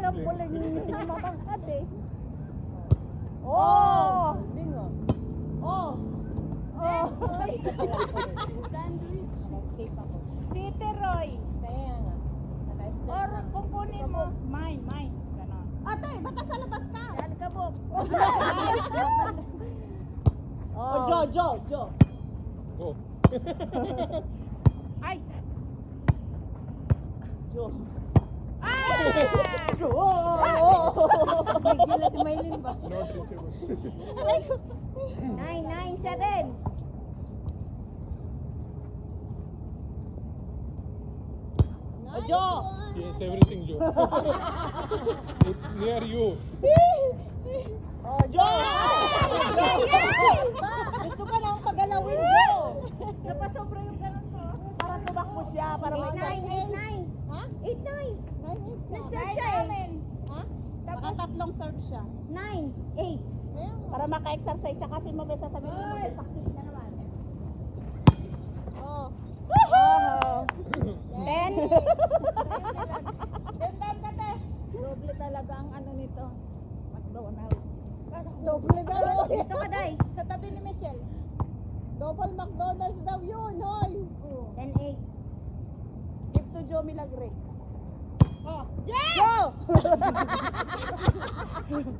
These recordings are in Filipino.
sampuling na matangkad eh. Oh! Lingo. Oh! Oh! Sandwich. Nag-tape ako. Peter Roy. Kaya nga. Naka-step Or na. kung kunin mo, mine. Ganon. Ate, baka sa labas ka. Yan ka, Bob. Oh, Jo. Oh. Ay! Jo. Ah! Jo! Gila si Maylin ba? Not reachable. 997. Nice Jo. one. Yes, everything, Joe. It's near you. Oh, Jo! Gusto ka nang pagalawin, Jo. Napasobra yung ganon ko. Para tumakbo siya, para may 989. Ha? 89. 9-8 lang. Nag-search siya eh. Ha? Baka tatlong serve siya. 9, 8. Kaya nga. Para maka-exercise siya kasi mabesa sabihin mo mag-practice na naman. Oh. Oh. 10. Gandang ka, te. Doble talaga ang ano nito. McDonald's. Double daw. Dito ka, Day. Sa tabi ni Michelle. Double McDonald's daw yun, hoy. 10, 8. Give to Joe Milagre. Oh, Jo!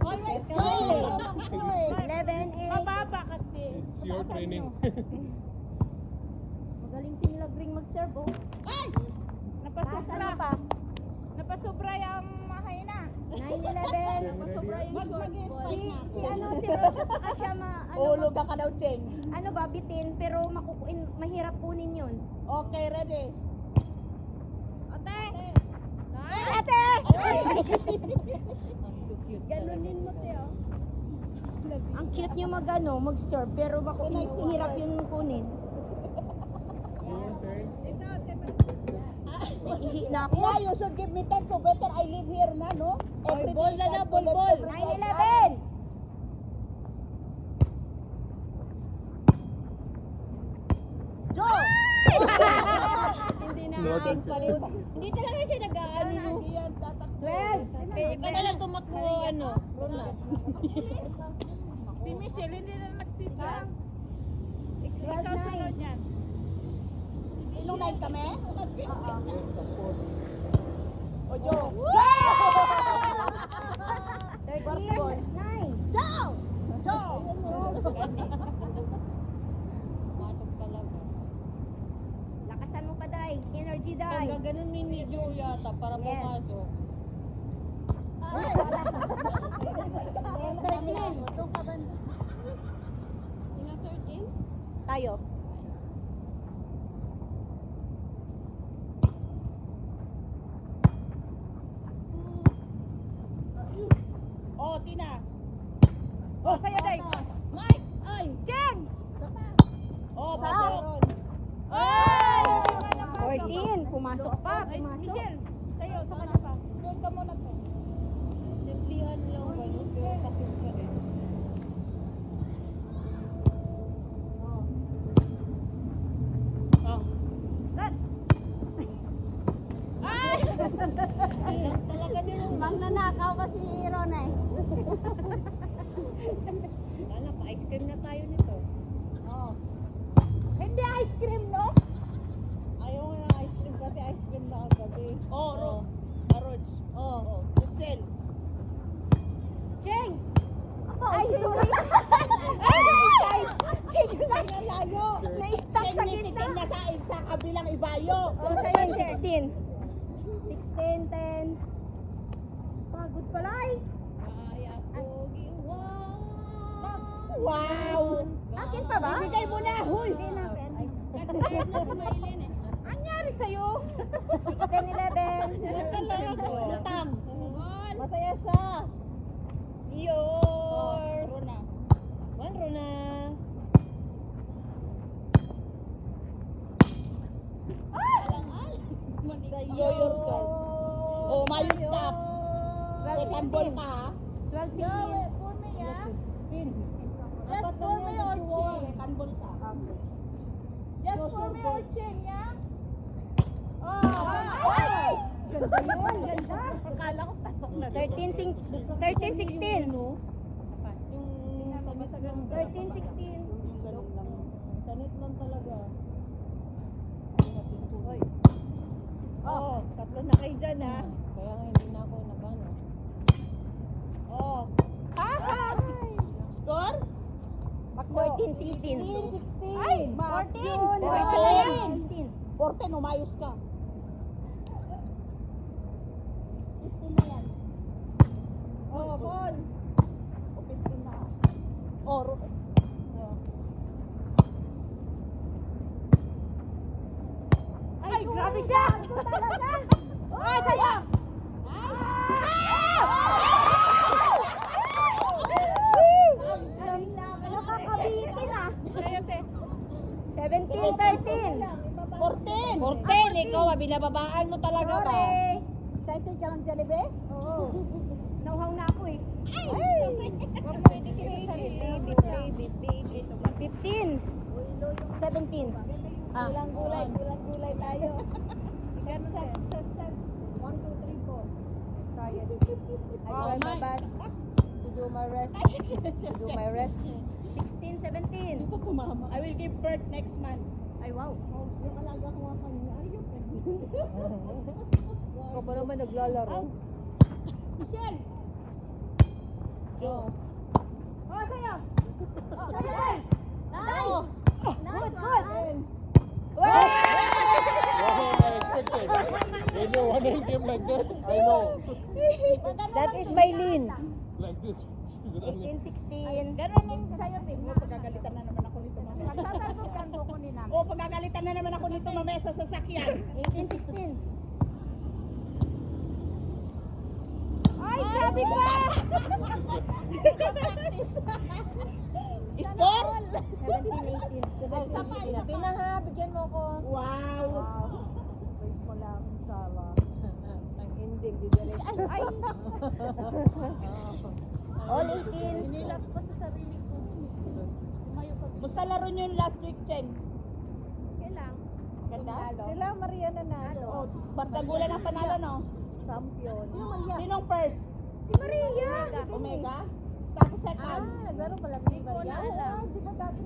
Always Go. go. 11, 8. Mababa kasi. It's your training. Magaling si Milagring mag-serve, oh. Ay! Napasubra. pa? Napasubra yung mahina. 9, 11. Napasubra Si ano, si Roger Ashama, Ulog ka daw, Cheng. ano ba, bitin, pero mahirap kunin yun. Okay, ready. Ate! Ate! Ganunin mo, Teo. Ang cute niyo mag-serve, pero mahirap yun kunin. Ito, Ihi na ako. Yeah, you should give me 10 so better I live here na, no? Every ball day, na na, time to ball, live ball. every 9, day. 11. Joe! Hindi na. Not reachable. Hindi talaga siya nag-aano. Hindi yan tatakbo. 12. Ikaw na lang tumakbo, ano, Rona. Si Michelle hindi na nagsisa. Ikaw sunod yan. Sinong 9 kami? O, Joe. 13, 9. Joe! Joe! Masok talaga. Lakasan mo pa, Day. Energy, Day. Pag ganun ni Joe yata para Yes. pumasok. Ay! 13. Sino 13? Tayo. Oh, Tina. Oh, sa'yo, Day. Mike! Ay! Jen! Oh, pasok. Ay! 14. Pumasok pa. Michelle, sa'yo, sa kanya pa. Doon ka muna po. Simplihan lang ganun, pero kasing pa rin. Oh. Cut! Ay! Talaga din yung Magnanakaw kasi Ron eh. Sana pa ice cream na tayo nito. Oh. Hindi ice cream, no? Ayaw nga ng ice cream kasi ice cream na kagabi. Oh, Ro. Aroj. Oh. Itzel. Cheng! Ay, sorry! Ay! Cheng lang! Layo. Na-stuck sa gitna. na sa kabilang ibayo. Oh, sa'yo, 16. 16, 10. Pagod pala eh. Kaya ko giwang. Wow. Akin pa ba? Ibigay mo na. Huy. Hindi natin. Nag-save na si Maylin eh. Anyari sa'yo? 16, 11. Lutang. One. Masaya siya. Yor. Rona. One, Rona. Sa iyo yourself. Oh, mayo stop. Second ball ka ha. 12, 16. For me, ah. Just for me or Cheng? Second ball ka. Just for me or Cheng, yeah? Oh! Ay! Ganda yun, ganda. Akala ko pasok na. 13-16. Yung 13-16. Sanit lang talaga. Oh, tatlo na kayo dyan ha. Kaya nga hindi na ako nagano. Oh. Score? 14-16. 16. Ay, 14. 14. 14, umayos ka. 15 na yan. Oh, ball. O 15 na. Oh, Ay, grabe siya! Ay, sayang! Nakakabitin ah. 17-13. 14. 14, ikaw, binababaan mo talaga ba? Sorry. Excited ka ng Jollibee? Oo. Nauhaw na ako eh. Ay! 15. 17. Gulang-gulay, gulang-gulay tayo. Set, set, set, set. 1, 2, 3, 4. Sayang. I try my best to do my rest. To do my rest. 16, 17. Ito tumama. I will give birth next month. Ay, wow. Oh, yung alaga ko nga kanina, ayun. Ikaw pa naman naglalaro. Michelle! Joe. Oh, sa'yo! Sabay! Nice! Nice one! Wow, I expected. When you want to game like that, I know. That is Maylin. Like this. She's running. 18, 16. Ganun yung sa'yo, Tim. Pagagalitan na naman ako nito mamaya. Magtatalbog ang buko ni namin. Oh, pagagalitan na naman ako nito mamaya sa sasakyan. 18, 16. Ay, grabe ka! Score? 17, 18. Ay, sabihin natin na ha, bigyan mo ko. Wow. Wait mo lang, Sala. Ang ending, di ba rin? Ay! All 18. Hinilap ko sa sarili ko. Tumayo ka. Musta laro nyo yung last week, Cheng? Kailang. Ganda? Sila Maria nanalo. Oh, Bardagulan ang panalo, no? Champion. Sinong first? Si Maria! Omega? Tapos second? Naglaro pala si Maria.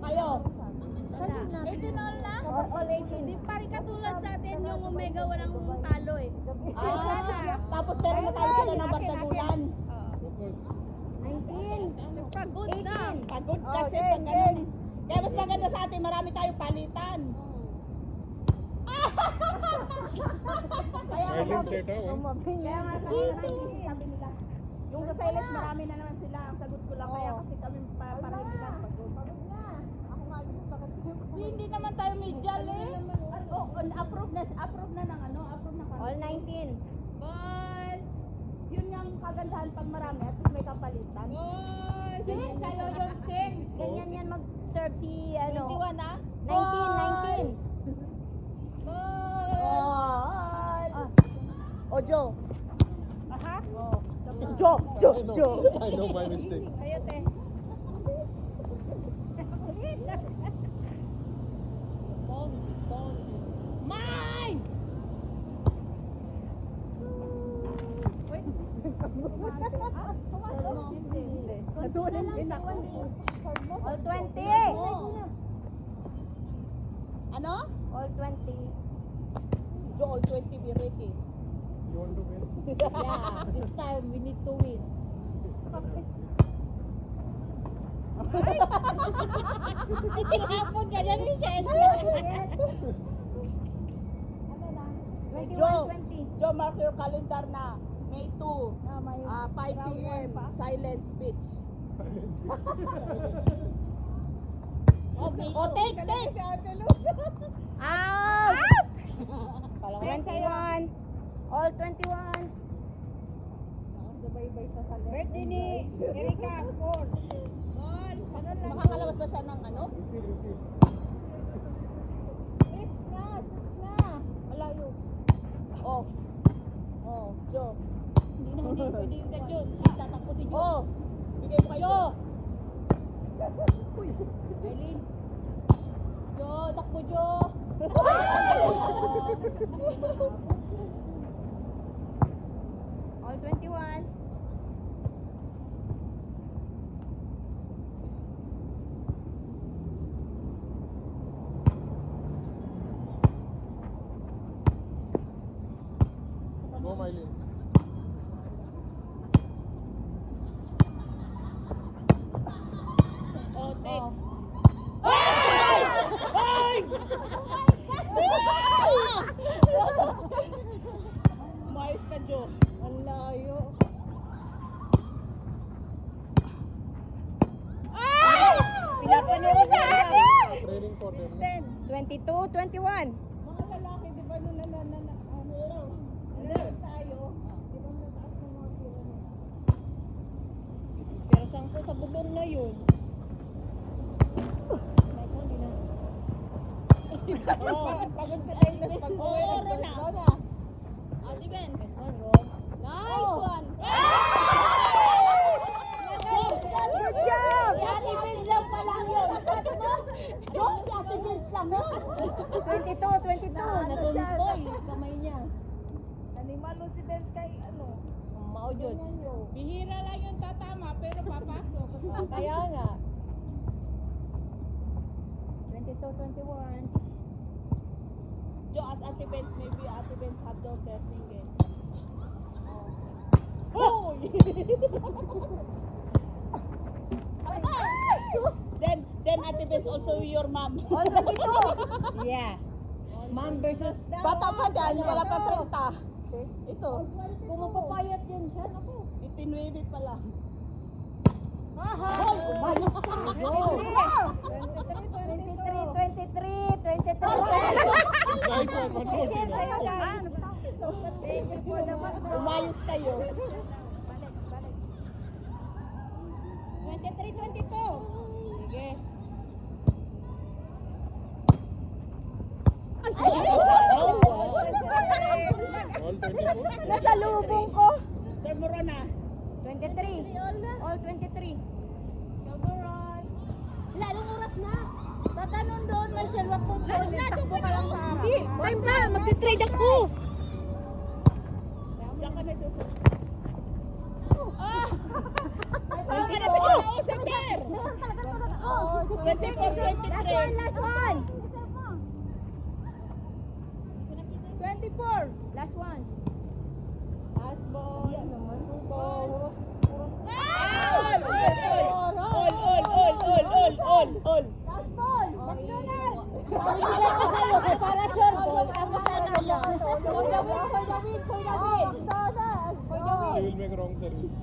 Kayo? All na? All 18. Di pa rin katulad sa atin yung Omega walang talo eh. Tapos pero na tayo sila ng Bardagulan. Focus. 19. Pagod na. 18. Pagod kasi pag ganun. Kaya mas maganda sa atin, marami tayong palitan. Kaya Maylin set ha, one. Kaya nga kanina sabi nila, yung sa silence marami na naman sila. Ang sagot ko lang kaya kasi kami pareho nila pagod. Ako nga yung sakit ko. Hindi naman tayo medial eh. Oh, approve na ng ano, approve na All 19. Ball! Yun nga ang kagandahan pag marami at least may kapalitan. Ball! Cheng, sa'yo yung Cheng. Ganyan yan mag-serve si ano. 21 na? 19. Ball! Oh, Joe. Aha. Joe. I know my mistake. Sa'yo, te. Mine! Natunan din ako. All 20. Ano? All 20. Joe, all 20 be ready. You want to win? Yeah, this time we need to win. Itinapon ka dyan, Michelle. Joe, 21, 20. Joe, mark your calendar na. May 2, 5 p.m. Silence Beach. Oh, take. Out! 21. All 21. Sabay-bay sa salit. Birthday ni Erika. 4. Makakalabas ba siya ng ano? Sit na, sit na. Malayo. Oh, Joe. Hindi pwede yung Joe. Tatakbo si Joe. Oh, bigay mo kay Joe. Uy, Eileen. Joe, takbo Joe. for them. 10. 22, 21. Mga lalaki, di ba nung tayo, di ba nataas ng mga yun? Pero saan ko sa bubong na yun? Nice one, di na. Pagod sa timeless pag oro na. Ah, defense. Nice one, Ron. Nice one. Good job! Si Ate Vince lang pala yun. Yung si Ate Vince lang yun. 22, 22. Nasuntoy yung kamay niya. Animalo si Benz kay ano. Maujod. Bihira lang yung tatama pero papasok. Kaya nga. 22, 21. Jo, as Ate Vince, maybe Ate Vince have daughter singing. Oh! Then Ate Vince also your mom. All 22. Yeah. Mom versus... Bata pa dyan, wala pa 30. Ito, Kung mapapayat din siya, naku. 19 pala. Hoy, umayos ka. Go. 23, 23, 23. Nice one, one more. Michelle, sa'yo na. Umayos kayo. 23, 22. Sige. All 24. Nasa lubong ko. Sir Morona. 23. All 23. Lalong oras na. Baka nun doon, Marcel, wag mong phone. Takbo ka lang sa harap. Hindi, time na. Magti-trade ako. Diyan ka na, Joseph. Ano ka na sa tao, center? 24, 23. Last one. 24. Last one. Last ball. Ball. All. All. Last ball. McDonald. Pagkilala ko sa'yo, kung para sure ball, ako sana yun. For the win, for the win, for the win. McDonald. For the She win. will make wrong service.